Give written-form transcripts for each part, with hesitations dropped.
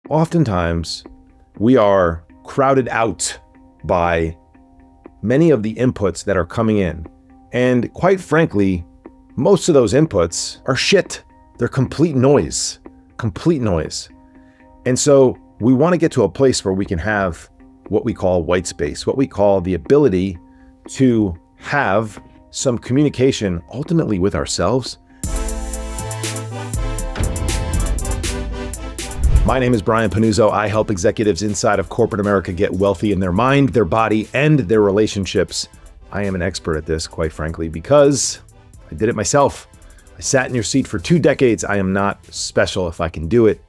Oftentimes, we are crowded out by many of the inputs that are coming in. And quite frankly, most of those inputs are shit. They're complete noise. And so we want to get to a place where we can have what we call white space, what we call the ability to have some communication ultimately with ourselves. My name is Brian Panuzzo. I help executives inside of corporate America get wealthy in their mind, their body, and their relationships. I am an expert at this, quite frankly, because I did it myself. I sat in your seat for 2 decades. I am not special. If I can do it,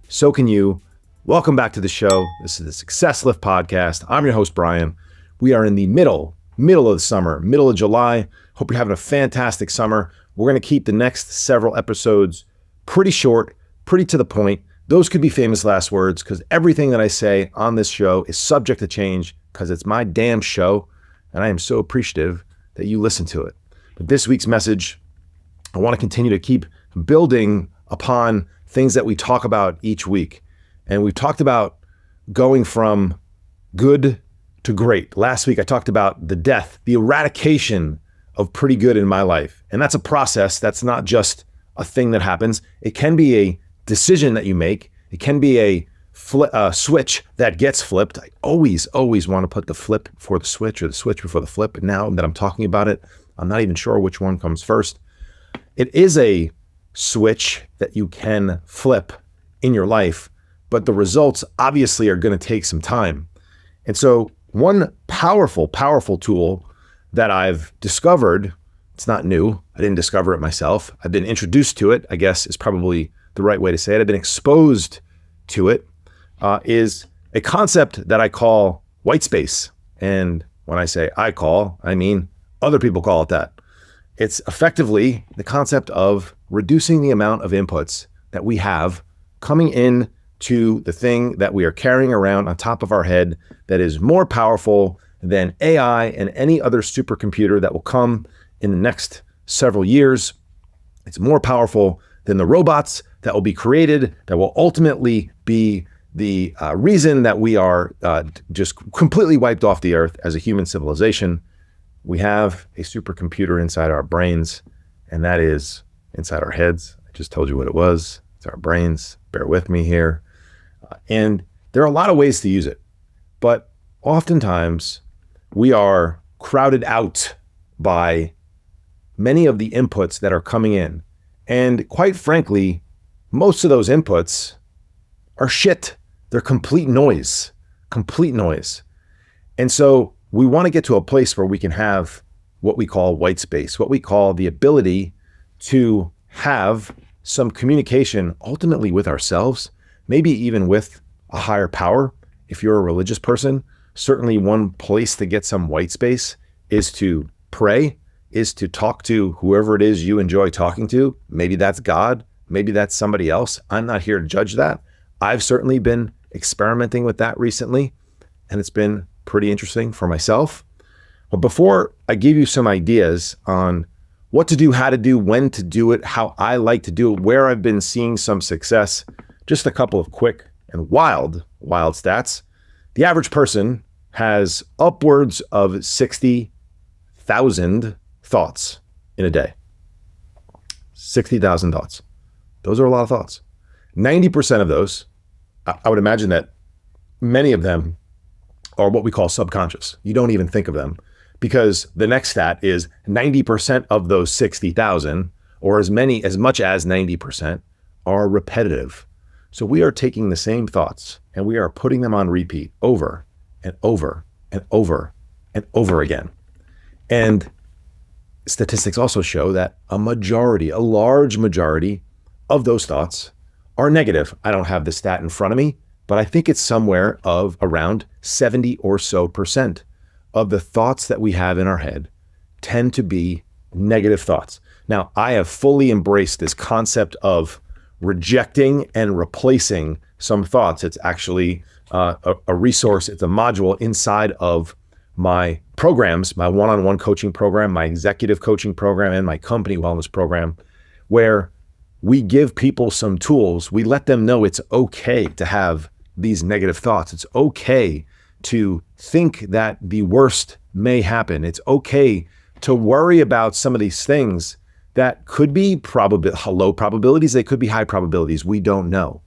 so can you. Welcome back to the show. This is the Success Lift podcast. I'm your host, Brian. We are in the middle of the summer, middle of July. Hope you're having a fantastic summer. We're going to keep the next several episodes pretty short, pretty to the point. Those could be famous last words because everything that I say on this show is subject to change because it's my damn show, and I am so appreciative that you listen to it. But this week's message, I want to continue to keep building upon things that we talk about each week. And we've talked about going from good to great. Last week, I talked about the death, the eradication of pretty good in my life. And that's a process. That's not just a thing that happens. It can be a decision that you make. It can be a switch that gets flipped. I always want to put the flip before the switch or the switch before the flip. And now that I'm talking about it, I'm not even sure which one comes first. It is a switch that you can flip in your life, but the results obviously are going to take some time. And so one powerful tool that I've discovered, it's not new. I didn't discover it myself. I've been introduced to it, I guess is probably the right way to say it. I've been exposed to it, is a concept that I call Whitespace. And when I say I mean other people call it that. It's effectively the concept of reducing the amount of inputs that we have coming in to the thing that we are carrying around on top of our head that is more powerful than AI and any other supercomputer that will come in the next several years. It's more powerful than the robots that will be created, that will ultimately be the reason that we are just completely wiped off the earth as a human civilization. We have a supercomputer inside our brains, and that is inside our heads. I just told you what it was. It's our brains. Bear with me here. And there are a lot of ways to use it, but oftentimes we are crowded out by many of the inputs that are coming in. And quite frankly, most of those inputs are shit. They're complete noise. And so we want to get to a place where we can have what we call white space, what we call the ability to have some communication ultimately with ourselves, maybe even with a higher power. If you're a religious person, certainly one place to get some white space is to pray, is to talk to whoever it is you enjoy talking to. Maybe that's God, maybe that's somebody else. I'm not here to judge that. I've certainly been experimenting with that recently, and it's been pretty interesting for myself. But before I give you some ideas on what to do, how to do, when to do it, how I like to do it, where I've been seeing some success, just a couple of quick and wild stats. The average person has upwards of 60,000 thoughts in a day. 60,000 thoughts. Those are a lot of thoughts. 90% of those, I would imagine that many of them are what we call subconscious. You don't even think of them because the next stat is 90% of those 60,000, or as much as 90%, are repetitive. So we are taking the same thoughts and we are putting them on repeat over and over and over and over again. And statistics also show that a large majority of those thoughts are negative. I don't have the stat in front of me, but I think it's somewhere of around 70 or so percent of the thoughts that we have in our head tend to be negative thoughts. Now, I have fully embraced this concept of rejecting and replacing some thoughts. It's actually a resource. It's a module inside of my programs, my one-on-one coaching program, my executive coaching program, and my company wellness program, where we give people some tools. We let them know it's okay to have these negative thoughts. It's okay to think that the worst may happen. It's okay to worry about some of these things that could be low probabilities. They could be high probabilities. We don't know.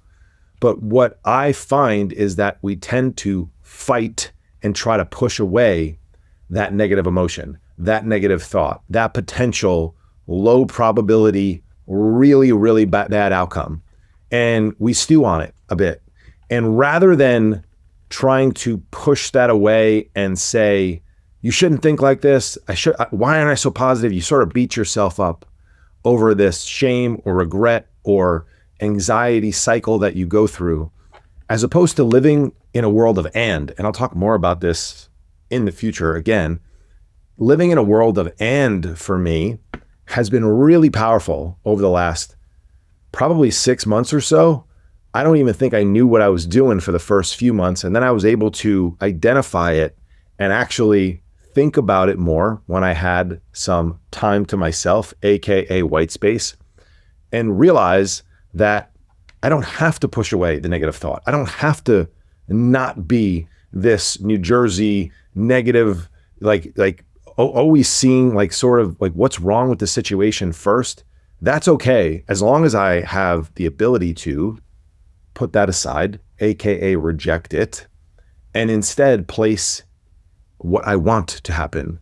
But what I find is that we tend to fight and try to push away that negative emotion, that negative thought, that potential low probability, really, really bad outcome. And we stew on it a bit. And rather than trying to push that away and say, you shouldn't think like this, why aren't I so positive? You sort of beat yourself up over this shame or regret or anxiety cycle that you go through, as opposed to living in a world of and I'll talk more about this in the future again. Living in a world of and for me has been really powerful over the last probably 6 months or so. I don't even think I knew what I was doing for the first few months. And then I was able to identify it and actually think about it more when I had some time to myself, AKA Whitespace, and realize that I don't have to push away the negative thought. I don't have to not be this New Jersey negative, like always seeing like sort of like what's wrong with the situation first. That's okay, as long as I have the ability to put that aside, AKA reject it, and instead place what I want to happen,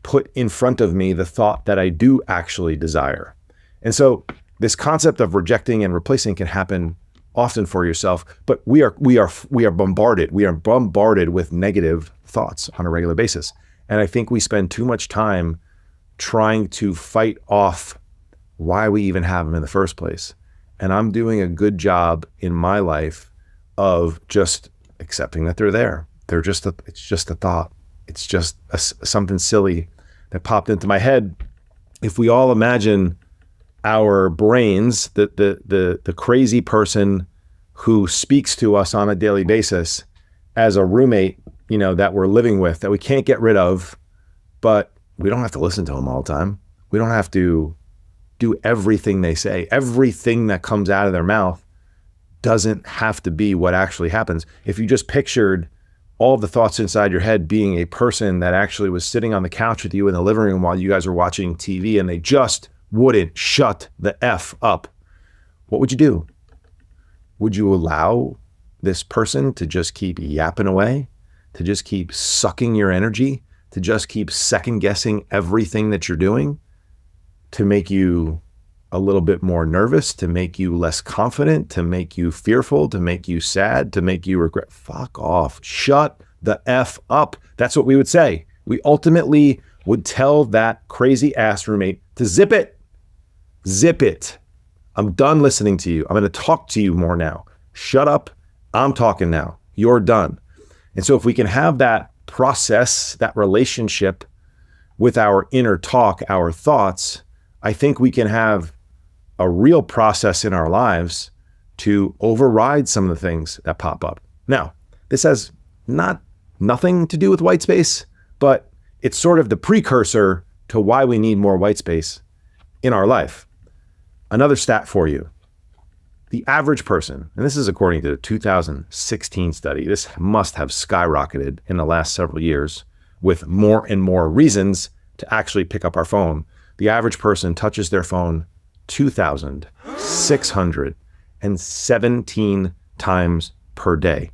put in front of me the thought that I do actually desire. And so this concept of rejecting and replacing can happen often for yourself, but we are bombarded with negative thoughts on a regular basis. And I think we spend too much time trying to fight off why we even have them in the first place. And I'm doing a good job in my life of just accepting that they're there. It's just a thought. It's just something silly that popped into my head. If we all imagine our brains, the crazy person who speaks to us on a daily basis as a roommate, that we're living with, that we can't get rid of, but we don't have to listen to them all the time. We don't have to do everything they say. Everything that comes out of their mouth doesn't have to be what actually happens. If you just pictured all the thoughts inside your head being a person that actually was sitting on the couch with you in the living room while you guys were watching TV and they just wouldn't shut the F up, what would you do? Would you allow this person to just keep yapping away, to just keep sucking your energy, to just keep second guessing everything that you're doing, to make you a little bit more nervous, to make you less confident, to make you fearful, to make you sad, to make you regret? Fuck off. Shut the F up. That's what we would say. We ultimately would tell that crazy ass roommate to zip it. Zip it. I'm done listening to you. I'm going to talk to you more now. Shut up. I'm talking now. You're done. And so if we can have that process, that relationship with our inner talk, our thoughts, I think we can have a real process in our lives to override some of the things that pop up. Now, this has nothing to do with white space, but it's sort of the precursor to why we need more white space in our life. Another stat for you. The average person, and this is according to the 2016 study, this must have skyrocketed in the last several years with more and more reasons to actually pick up our phone. The average person touches their phone 2,617 times per day.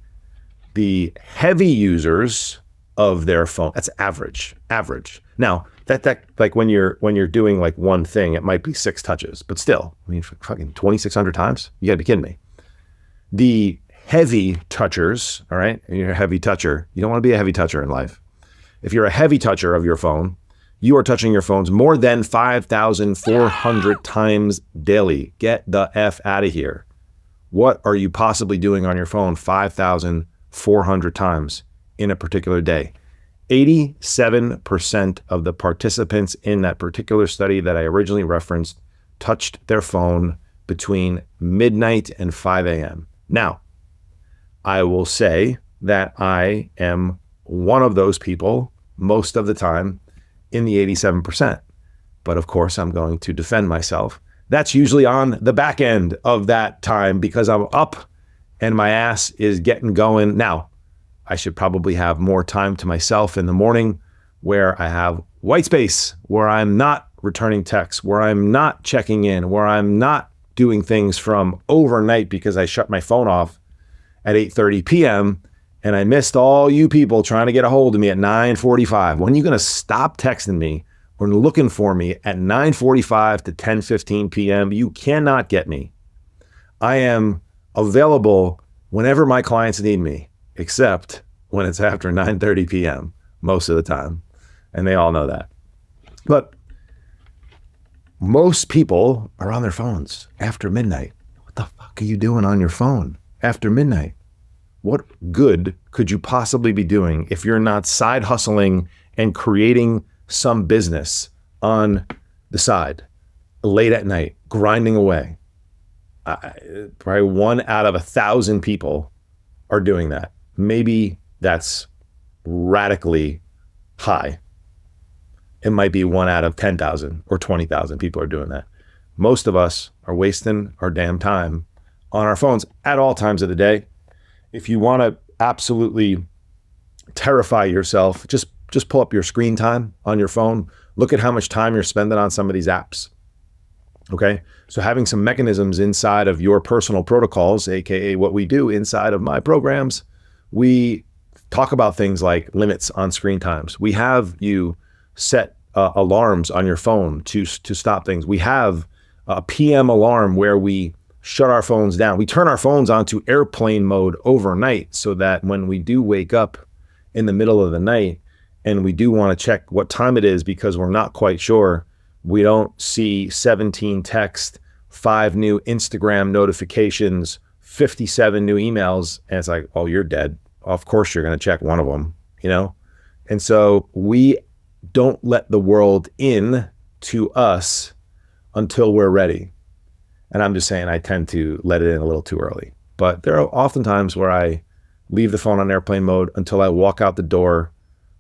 The heavy users of their phone, that's average. Now, that like when you're doing like one thing, it might be 6 touches, but still, I mean, fucking 2,600 times? You gotta be kidding me. The heavy touchers, all right, and you're a heavy toucher, you don't wanna be a heavy toucher in life. If you're a heavy toucher of your phone, you are touching your phones more than 5,400 times daily. Get the F out of here. What are you possibly doing on your phone 5,400 times in a particular day? 87% of the participants in that particular study that I originally referenced touched their phone between midnight and 5 a.m. Now, I will say that I am one of those people most of the time in the 87%. But of course, I'm going to defend myself That's usually on the back end of that time because I'm up and my ass is getting going. Now, I should probably have more time to myself in the morning where I have Whitespace, where I'm not returning texts, where I'm not checking in, where I'm not doing things from overnight because I shut my phone off at 8:30 p.m. and I missed all you people trying to get a hold of me at 9:45. When are you going to stop texting me or looking for me at 9:45 to 10:15 p.m.? You cannot get me. I am available whenever my clients need me, except when it's after 9:30 p.m. most of the time. And they all know that. But most people are on their phones after midnight. What the fuck are you doing on your phone after midnight? What good could you possibly be doing if you're not side hustling and creating some business on the side late at night, grinding away? Probably 1 out of 1,000 people are doing that. Maybe that's radically high. It might be 1 out of 10,000 or 20,000 people are doing that. Most of us are wasting our damn time on our phones at all times of the day. If you want to absolutely terrify yourself, just pull up your screen time on your phone. Look at how much time you're spending on some of these apps. Okay. So having some mechanisms inside of your personal protocols, AKA what we do inside of my programs, we talk about things like limits on screen times. We have you set alarms on your phone to stop things. We have a PM alarm where we shut our phones down. We turn our phones onto airplane mode overnight so that when we do wake up in the middle of the night and we do want to check what time it is because we're not quite sure, we don't see 17 texts, 5 new Instagram notifications, 57 new emails. And it's like, oh, you're dead. Of course you're going to check one of them, you know? And so we don't let the world in to us until we're ready. And I'm just saying I tend to let it in a little too early. But there are often times where I leave the phone on airplane mode until I walk out the door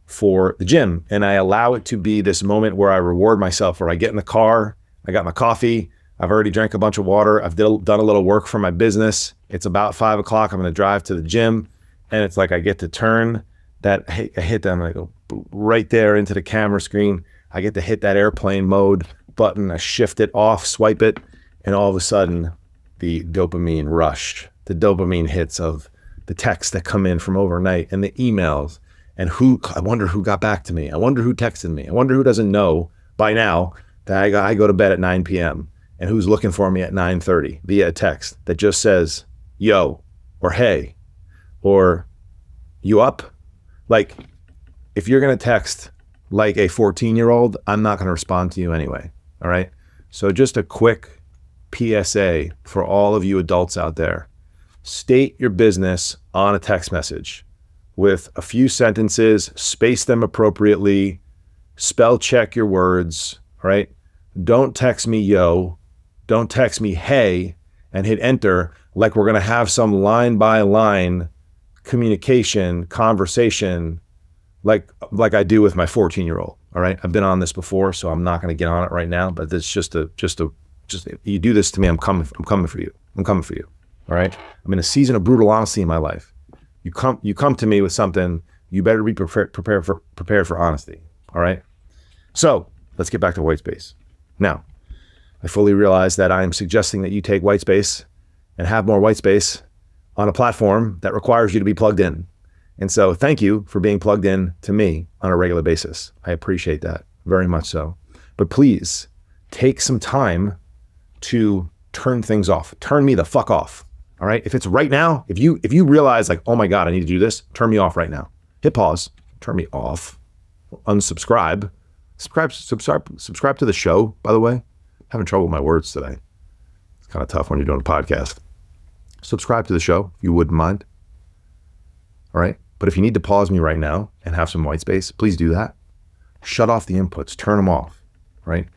for the gym. And I allow it to be this moment where I reward myself, where I get in the car, I got my coffee, I've already drank a bunch of water, I've done a little work for my business. It's about 5 o'clock, I'm gonna drive to the gym. And it's like I get to turn that, I hit them, I go right there into the camera screen. I get to hit that airplane mode button, I shift it off, swipe it, and all of a sudden the dopamine rush, the dopamine hits of the texts that come in from overnight and the emails, and I wonder who got back to me. I wonder who texted me. I wonder who doesn't know by now that I go to bed at 9 p.m. and who's looking for me at 9:30 via a text that just says, yo, or hey, or you up? Like, if you're going to text like a 14-year-old, I'm not going to respond to you anyway. All right. So just a quick PSA for all of you adults out there. State your business on a text message with a few sentences, space them appropriately, spell check your words, right? Don't text me yo, don't text me hey, and hit enter like we're gonna have some line by line communication, conversation, like I do with my 14-year-old, all right? I've been on this before, so I'm not gonna get on it right now, but it's just you do this to me, I'm coming for you. I'm coming for you. All right. I'm in a season of brutal honesty in my life. You come to me with something, you better be prepared for honesty. All right. So let's get back to Whitespace. Now, I fully realize that I am suggesting that you take Whitespace and have more Whitespace on a platform that requires you to be plugged in. And so thank you for being plugged in to me on a regular basis. I appreciate that very much so. But please take some time to turn things off. Turn me the fuck off. All right. If it's right now, if you realize like, oh my God, I need to do this, turn me off right now. Hit pause, turn me off, unsubscribe, subscribe to the show, by the way. I'm having trouble with my words today. It's kind of tough when you're doing a podcast. Subscribe to the show if you wouldn't mind. All right. But if you need to pause me right now and have some white space, please do that. Shut off the inputs, turn them off, right?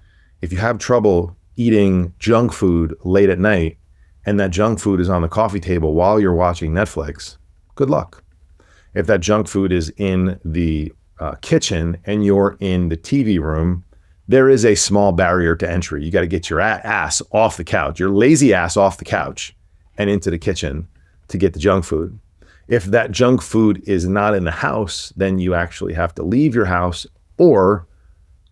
If you have trouble eating junk food late at night, and that junk food is on the coffee table while you're watching Netflix, good luck. If that junk food is in the kitchen and you're in the TV room there is a small barrier to entry. You got to get your ass off the couch, your lazy ass off the couch and into the kitchen to get the junk food. If that junk food is not in the house, then you actually have to leave your house or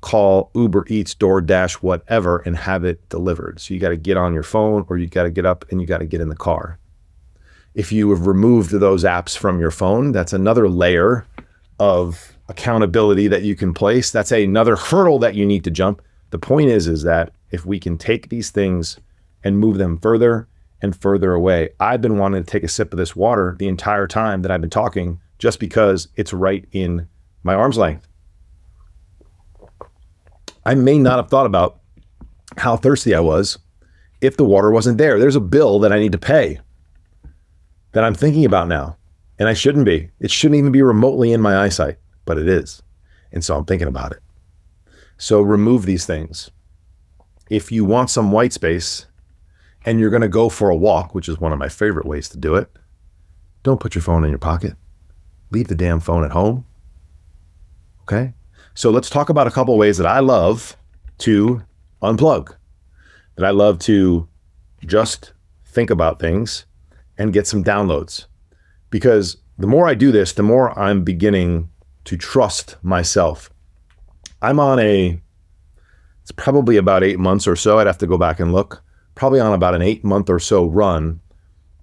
call Uber Eats, DoorDash, whatever, and have it delivered. So you got to get on your phone, or you got to get up and you got to get in the car. If you have removed those apps from your phone, that's another layer of accountability that you can place. That's another hurdle that you need to jump. The point is that if we can take these things and move them further and further away. I've been wanting to take a sip of this water the entire time that I've been talking, just because it's right in my arm's length. I may not have thought about how thirsty I was if the water wasn't there. There's a bill that I need to pay that I'm thinking about now, and I shouldn't be. It shouldn't even be remotely in my eyesight, but it is. And so I'm thinking about it. So remove these things. If you want some white space and you're going to go for a walk, which is one of my favorite ways to do it, don't put your phone in your pocket. Leave the damn phone at home. Okay? So let's talk about a couple of ways that I love to unplug, that I love to just think about things and get some downloads. Because the more I do this, the more I'm beginning to trust myself. It's probably about 8 months or so. I'd have to go back and look. Probably on about an 8-month or so run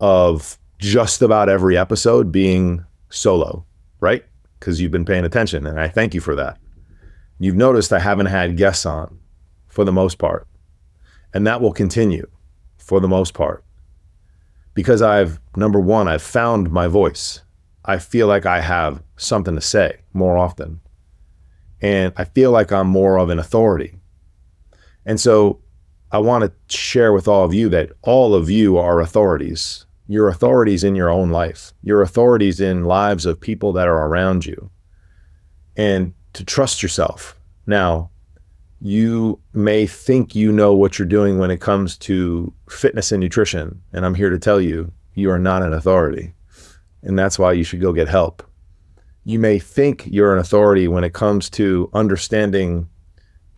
of just about every episode being solo, right? Because you've been paying attention, and I thank you for that. You've noticed I haven't had guests on for the most part, and that will continue for the most part. Because number one, I've found my voice. I feel like I have something to say more often. And I feel like I'm more of an authority. And so I want to share with all of you that all of you are authorities. You're authorities in your own life. You're authorities in lives of people that are around you. And to trust yourself. Now, you may think you know what you're doing when it comes to fitness and nutrition. And I'm here to tell you, you are not an authority. And that's why you should go get help. You may think you're an authority when it comes to understanding,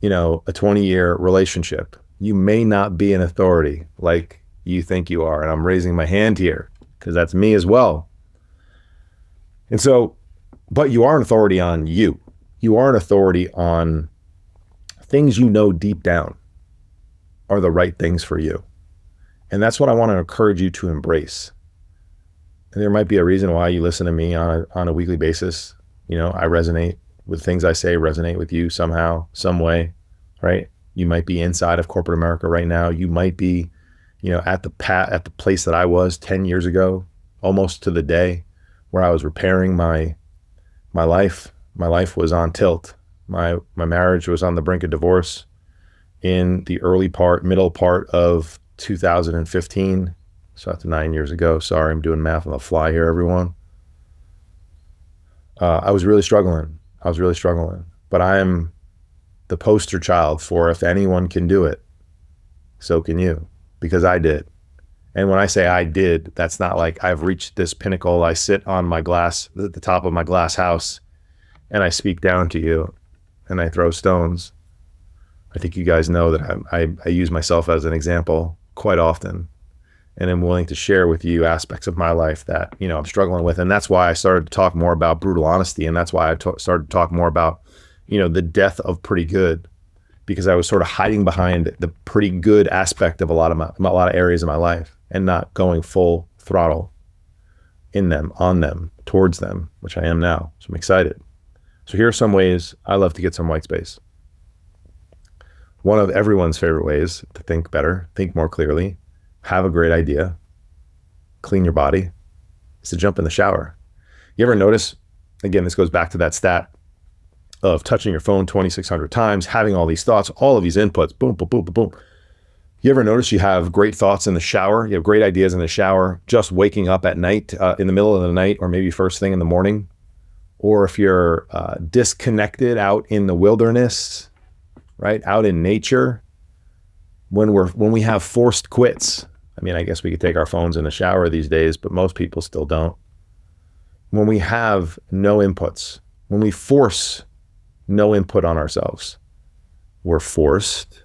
a 20-year relationship. You may not be an authority like you think you are. And I'm raising my hand here because that's me as well. And so, but you are an authority on you. You are an authority on things you know deep down are the right things for you. And that's what I want to encourage you to embrace. And there might be a reason why you listen to me on a weekly basis. I resonate with things I say, resonate with you somehow, some way, right? You might be inside of corporate America right now. You might be, at the place that I was 10 years ago, almost to the day where I was repairing my life. My life was on tilt. My marriage was on the brink of divorce in the middle part of 2015. So that's 9 years ago. Sorry, I'm doing math on the fly here, everyone. I was really struggling. But I am the poster child for if anyone can do it, so can you, because I did. And when I say I did, that's not like I've reached this pinnacle. I sit on my glass, at the top of my glass house, and I speak down to you and I throw stones. I think you guys know that I use myself as an example quite often. And I'm willing to share with you aspects of my life that, I'm struggling with. And that's why I started to talk more about brutal honesty. And that's why I started to talk more about, the death of pretty good, because I was sort of hiding behind the pretty good aspect of a lot of areas of my life and not going full throttle in them, on them, towards them, which I am now. So I'm excited. So here are some ways I love to get some white space. One of everyone's favorite ways to think better, think more clearly, have a great idea, clean your body, is to jump in the shower. You ever notice, again, this goes back to that stat of touching your phone 2,600 times, having all these thoughts, all of these inputs, boom, boom, boom, boom, boom. You ever notice you have great thoughts in the shower? You have great ideas in the shower, just waking up at night, in the middle of the night, or maybe first thing in the morning. Or if you're disconnected out in the wilderness, right, out in nature, when we have forced quits. I guess we could take our phones in the shower these days, but most people still don't. When we have no inputs, when we force no input on ourselves, we're forced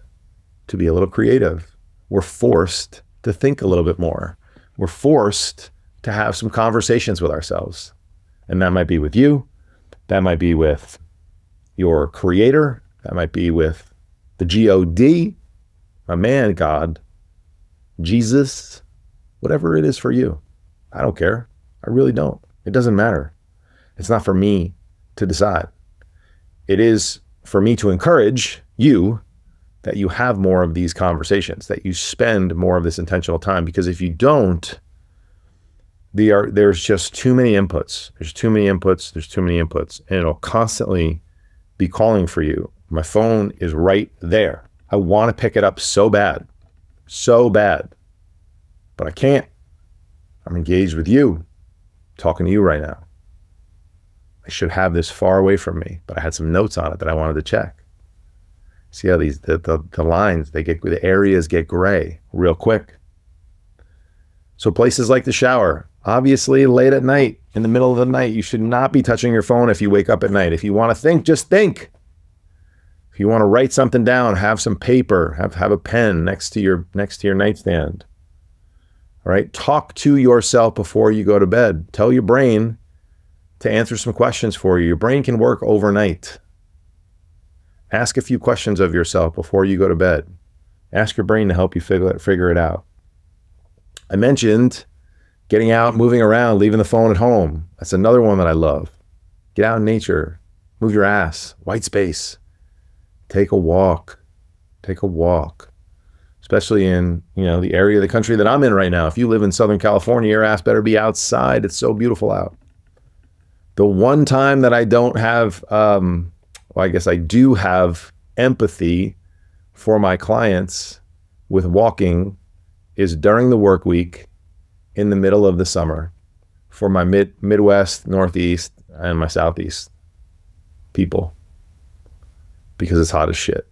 to be a little creative. We're forced to think a little bit more. We're forced to have some conversations with ourselves. And that might be with you. That might be with your creator. That might be with the God, my man, God, Jesus, whatever it is for you. I don't care. I really don't. It doesn't matter. It's not for me to decide. It is for me to encourage you that you have more of these conversations, that you spend more of this intentional time, because if you don't, there's just too many inputs. There's too many inputs, and it'll constantly be calling for you. My phone is right there. I want to pick it up so bad, but I can't. I'm engaged with you, talking to you right now. I should have this far away from me, but I had some notes on it that I wanted to check. See how the lines, the areas get gray real quick. So places like the shower, obviously late at night, in the middle of the night, you should not be touching your phone if you wake up at night. If you want to think, just think. If you want to write something down, have some paper, have a pen next to your nightstand. All right, talk to yourself before you go to bed. Tell your brain to answer some questions for you. Your brain can work overnight. Ask a few questions of yourself before you go to bed. Ask your brain to help you figure it out. I mentioned getting out, moving around, leaving the phone at home. That's another one that I love. Get out in nature. Move your ass. Whitespace. Take a walk. Especially in, the area of the country that I'm in right now. If you live in Southern California, your ass better be outside. It's so beautiful out. The one time that I don't have, I guess I do have empathy for my clients with walking is during the work week in the middle of the summer for my Midwest, Northeast, and my Southeast people, because it's hot as shit.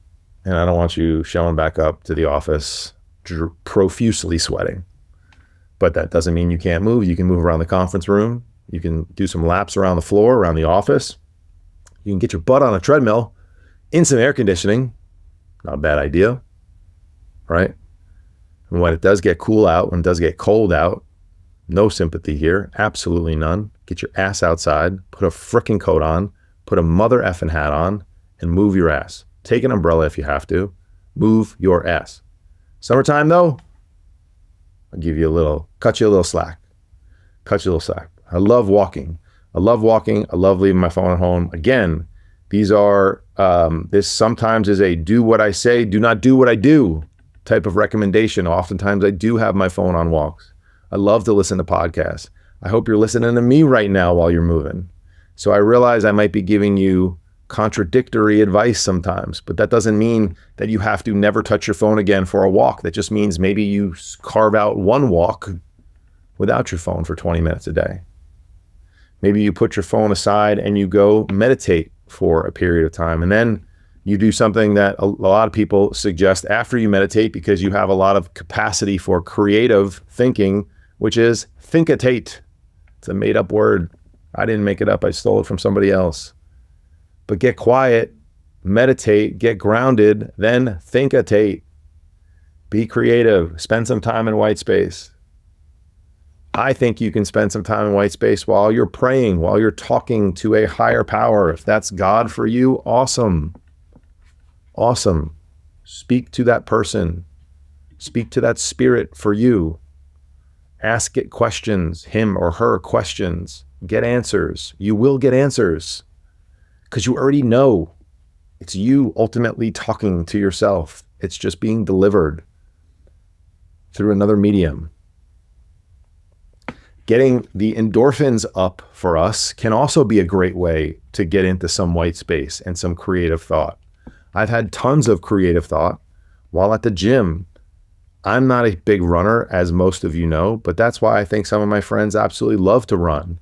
And I don't want you showing back up to the office profusely sweating. But that doesn't mean you can't move. You can move around the conference room. You can do some laps around the floor, around the office. You can get your butt on a treadmill in some air conditioning. Not a bad idea, right? And when it does get cool out, when it does get cold out, no sympathy here, absolutely none. Get your ass outside, put a frickin' coat on, put a mother effing hat on, and move your ass. Take an umbrella if you have to. Move your ass. Summertime though, I'll cut you a little slack. I love walking. I love leaving my phone at home. Again, these are, this sometimes is a do what I say, do not do what I do type of recommendation. Oftentimes I do have my phone on walks. I love to listen to podcasts. I hope you're listening to me right now while you're moving. So I realize I might be giving you contradictory advice sometimes, but that doesn't mean that you have to never touch your phone again for a walk. That just means maybe you carve out one walk without your phone for 20 minutes a day. Maybe you put your phone aside and you go meditate for a period of time. And then you do something that a lot of people suggest after you meditate, because you have a lot of capacity for creative thinking, which is think-a-tate. It's a made-up word. I didn't make it up. I stole it from somebody else. But get quiet, meditate, get grounded, then think-a-tate. Be creative. Spend some time in Whitespace. I think you can spend some time in Whitespace while you're praying, while you're talking to a higher power. If that's God for you, awesome. Awesome. Speak to that person. Speak to that spirit for you. Ask it questions, him or her questions. Get answers. You will get answers because you already know. It's you ultimately talking to yourself. It's just being delivered through another medium. Getting the endorphins up for us can also be a great way to get into some white space and some creative thought. I've had tons of creative thought while at the gym. I'm not a big runner, as most of you know, but that's why I think some of my friends absolutely love to run,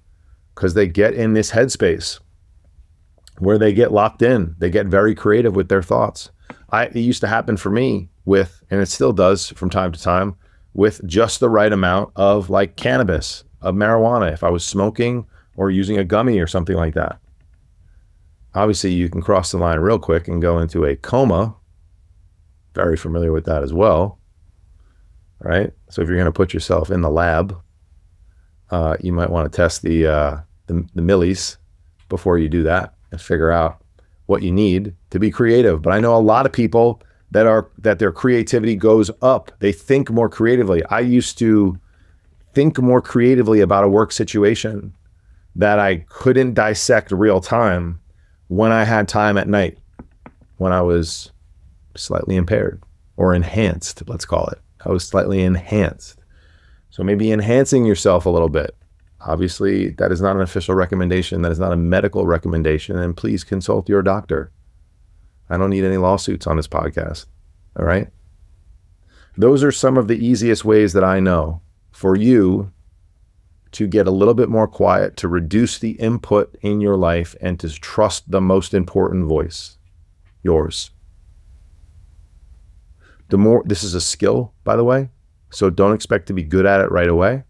because they get in this headspace where they get locked in. They get very creative with their thoughts. It used to happen for me with, and it still does from time to time, with just the right amount of like cannabis, of marijuana, if I was smoking or using a gummy or something like that. Obviously, you can cross the line real quick and go into a coma very familiar with that as well, right? So if you're going to put yourself in the lab, you might want to test the millis before you do that and figure out what you need to be creative. But I know a lot of people that their creativity goes up. They think more creatively. I used to think more creatively about a work situation that I couldn't dissect real time when I had time at night, when I was slightly impaired or enhanced, let's call it. I was slightly enhanced. So maybe enhancing yourself a little bit. Obviously, that is not an official recommendation. That is not a medical recommendation. And please consult your doctor. I don't need any lawsuits on this podcast. All right. Those are some of the easiest ways that I know for you to get a little bit more quiet, to reduce the input in your life, and to trust the most important voice, yours. This is a skill, by the way, so don't expect to be good at it right away.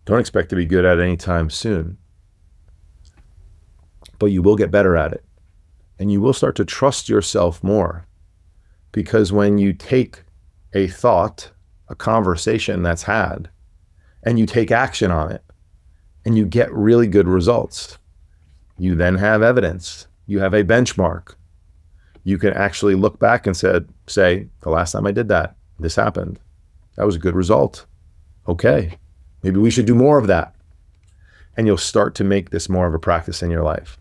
Don't expect to be good at it anytime soon. But you will get better at it. And you will start to trust yourself more. Because when you take a thought, a conversation that's had, and you take action on it, and you get really good results, you then have evidence. You have a benchmark. You can actually look back and say, the last time I did that, this happened. That was a good result. Okay, maybe we should do more of that. And you'll start to make this more of a practice in your life.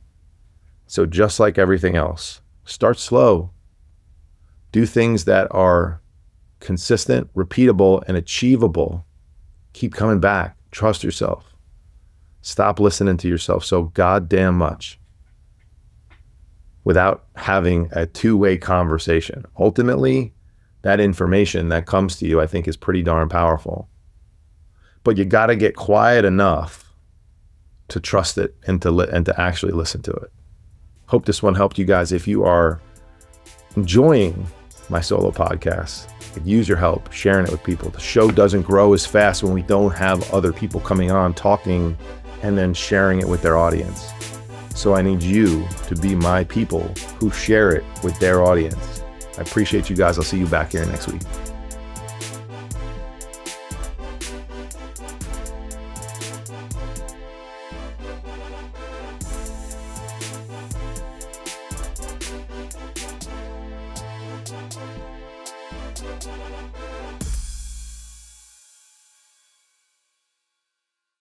So just like everything else, start slow. Do things that are consistent, repeatable, and achievable. Keep coming back. Trust yourself. Stop listening to yourself so goddamn much without having a two-way conversation. Ultimately, that information that comes to you, I think, is pretty darn powerful. But you got to get quiet enough to trust it and to actually listen to it. Hope this one helped you guys. If you are enjoying my solo podcast, could use your help sharing it with people. The show doesn't grow as fast when we don't have other people coming on talking and then sharing it with their audience. So I need you to be my people who share it with their audience. I appreciate you guys. I'll see you back here next week.